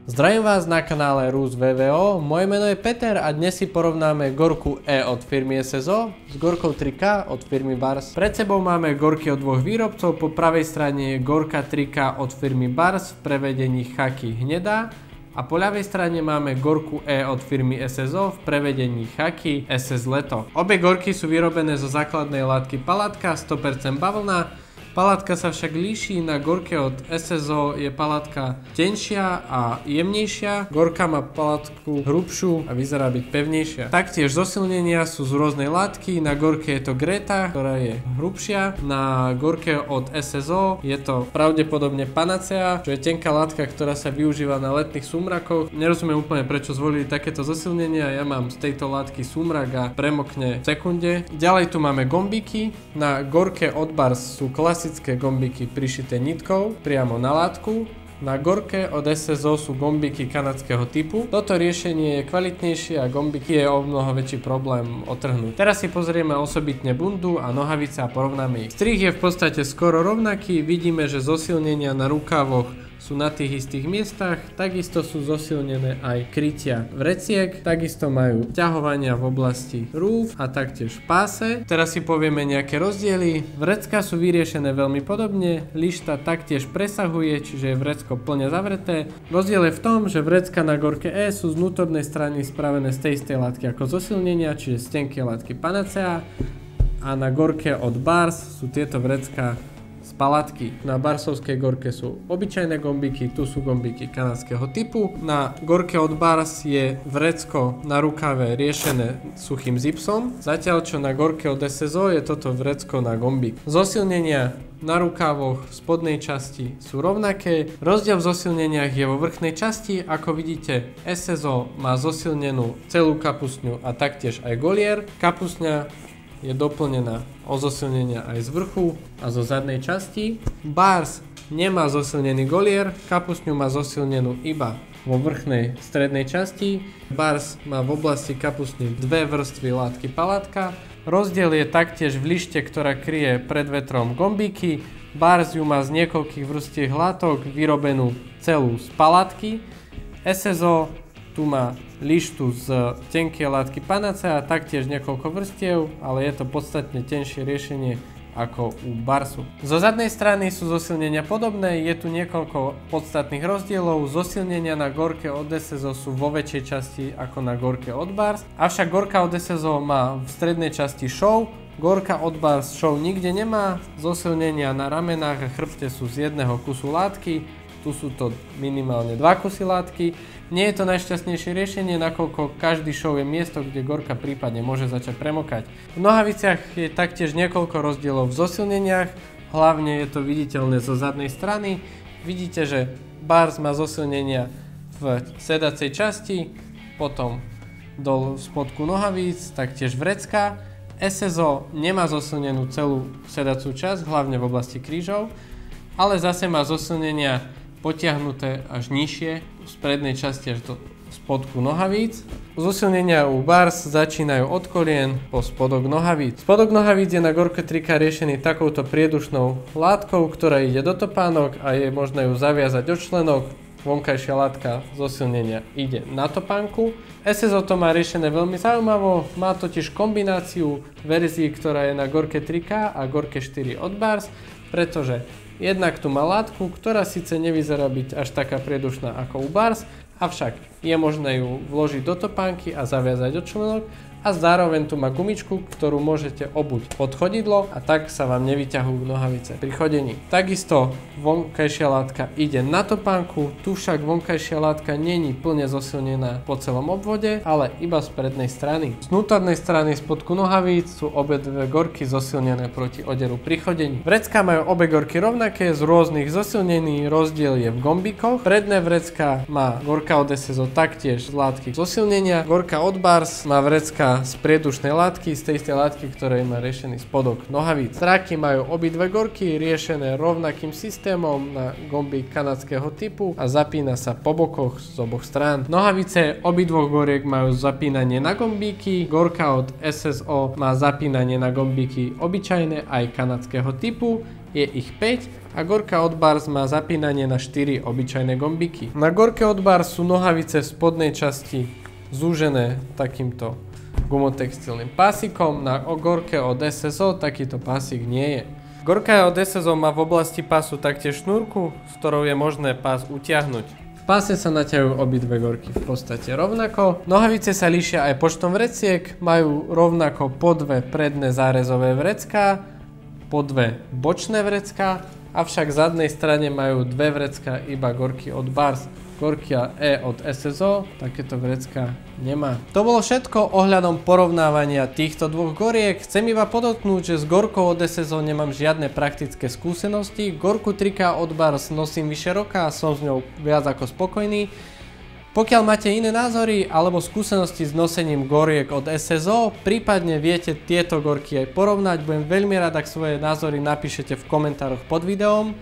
Zdravím vás na kanále Rus VVO, moje meno je Peter a dnes si porovnáme Gorku E od firmy SSO s Gorkou 3K od firmy Bars. Pred sebou máme Gorky od dvoch výrobcov, po pravej strane je Gorka 3K od firmy Bars v prevedení Chaki hnedá a po ľavej strane máme Gorku E od firmy SSO v prevedení Chaki SS Leto. Obe Gorky sú vyrobené zo základnej látky palátka 100% bavlna. Palátka sa však líši, na Gorke od SSO je palátka tenšia a jemnejšia, Gorka má palátku hrubšiu a vyzerá byť pevnejšia. Taktiež zosilnenia sú z rôznej látky, na Gorke je to Greta, ktorá je hrubšia, na Gorke od SSO je to pravdepodobne Panacea, čo je tenká látka, ktorá sa využíva na letných súmrakoch. Nerozumiem úplne, prečo zvolili takéto zosilnenia, ja mám z tejto látky súmrak a premokne v sekunde. Ďalej tu máme gombíky, na Gorke od Bars sú klasické gombíky prišité nitkou priamo na látku. Na Gorke od SSO sú gombíky kanadského typu. Toto riešenie je kvalitnejšie a gombíky je o mnoho väčší problém otrhnúť. Teraz si pozrieme osobitne bundu a nohavice a porovnáme ich. Strih je v podstate skoro rovnaký, vidíme, že zosilnenia na rukávoch sú na tých istých miestach, takisto sú zosilnené aj krytia vreciek, takisto majú ťahovania v oblasti rúf a taktiež v páse. Teraz si povieme nejaké rozdiely. Vrecká sú vyriešené veľmi podobne, lišta taktiež presahuje, čiže je vrecko plne zavreté. Rozdiel je v tom, že vrecká na Gorke E sú z vnútornej strany spravené z tej istej látky ako zosilnenia, čiže z tenkej látky Panacea, a na Gorke od Bars sú tieto vrecká z palátky. Na barsovskej Gorke sú obyčajné gombíky, tu sú gombíky kanadského typu. Na Gorke od Bars je vrecko na rukave riešené suchým zipsom, zatiaľ čo na Gorke od SSO je toto vrecko na gombík. Zosilnenia na rukávoch v spodnej časti sú rovnaké. Rozdiel v zosilneniach je vo vrchnej časti. Ako vidíte, SSO má zosilnenú celú kapusňu a taktiež aj golier. Kapusňa je doplnená o zosilnenia aj z vrchu a zo zadnej časti. Bars nemá zosilnený golier, kapusňu má zosilnenú iba vo vrchnej strednej časti. Bars má v oblasti kapusne dve vrstvy látky palátka. Rozdiel je taktiež v lište, ktorá kryje pred vetrom gombíky. Bars ju má z niekoľkých vrstiev látok vyrobenú celú z palátky. SSO tu má lištu z tenkej látky Panacea, taktiež niekoľko vrstiev, ale je to podstatne tenšie riešenie ako u Barsu. Zo zadnej strany sú zosilnenia podobné, je tu niekoľko podstatných rozdielov. Zosilnenia na Gorke od SSO sú vo väčšej časti ako na Gorke od Bars, avšak Gorka od SSO má v strednej časti šov, Gorka od Bars šov nikde nemá. Zosilnenia na ramenách a chrbte sú z jedného kusu látky, tu sú to minimálne dva kusy látky. Nie je to najšťastnejšie riešenie, nakoľko každý šov je miesto, kde Gorka prípadne môže začať premokať. V nohaviciach je taktiež niekoľko rozdielov v zosilneniach, hlavne je to viditeľné zo zadnej strany. Vidíte, že Bars má zosilnenia v sedacej časti, potom do spodku nohavíc, taktiež vrecká. SSO nemá zosilnenú celú sedacú časť, hlavne v oblasti krížov, ale zase má zosilnenia potiahnuté až nižšie, z prednej časti až do spodku nohavíc. Zosilnenia u Bars začínajú od kolien po spodok nohavíc. Spodok nohavíc je na Gorke 3K riešený takouto priedušnou látkou, ktorá ide do topánok a je možné ju zaviazať od členok. Vonkajšia látka zosilnenia ide na topánku. SSO to má riešené veľmi zaujímavo, má totiž kombináciu verzií, ktorá je na Gorke 3K a Gorke 4 od Bars, pretože jednak tu má látku, ktorá síce nevyzerá byť až taká priedušná ako u Bars, avšak je možné ju vložiť do topánky a zaviazať od členok a zároveň tu má gumičku, ktorú môžete obuť pod chodidlo a tak sa vám nevyťahujú nohavice pri chodení. Takisto vonkajšia látka ide na topánku, tu však vonkajšia látka není plne zosilnená po celom obvode, ale iba z prednej strany. Z vnútornej strany spodku nohavíc sú obe dve Gorky zosilnené proti oderu pri chodení. Vrecká majú obe Gorky rovnaké, z rôznych zosilnení, rozdiel je v gombíkoch. Predné vrecká má Gorka od SSO taktiež z látky zosilnenia, Gorka od Bars má vrecká z priedušnej látky, z tej istej látky, ktorej má riešený spodok nohavíc. Stráky majú obidve Gorky riešené rovnakým systémom na gombík kanadského typu a zapína sa po bokoch z oboch strán. Nohavice obidvoch Goriek majú zapínanie na gombíky, Gorka od SSO má zapínanie na gombíky obyčajné aj kanadského typu je ich 5 a Gorka od Bars má zapínanie na 4 obyčajné gombíky. Na Gorke od Bars sú nohavice v spodnej časti zúžené takýmto gumotextilným pásikom, na Gorke od SSO takýto pásik nie je. Gorka od SSO má v oblasti pásu taktiež šnúrku, s ktorou je možné pás utiahnuť. V páse sa naťahujú obidve Gorky v podstate rovnako. Nohavice sa líšia aj počtom vreciek, majú rovnako po dve predné zárezové vrecká, po dve bočné vrecká, avšak v zadnej strane majú dve vrecká iba Gorky od Bars. Gorka E od SSO takéto vrecká nemá. To bolo všetko ohľadom porovnávania týchto dvoch goriek. Chcem iba podotknúť, že s Gorkou od SSO nemám žiadne praktické skúsenosti. Gorku 3K od Bars nosím vyše roka a som s ňou viac ako spokojný. Pokiaľ máte iné názory alebo skúsenosti s nosením goriek od SSO, prípadne viete tieto gorky aj porovnať, budem veľmi rád, ak svoje názory napíšete v komentároch pod videom.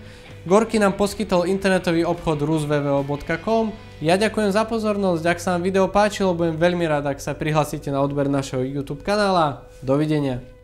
Gorky nám poskytol internetový obchod rusvvo.com. Ja ďakujem za pozornosť, ak sa vám video páčilo, budem veľmi rád, ak sa prihlásite na odber našeho YouTube kanála. Dovidenia.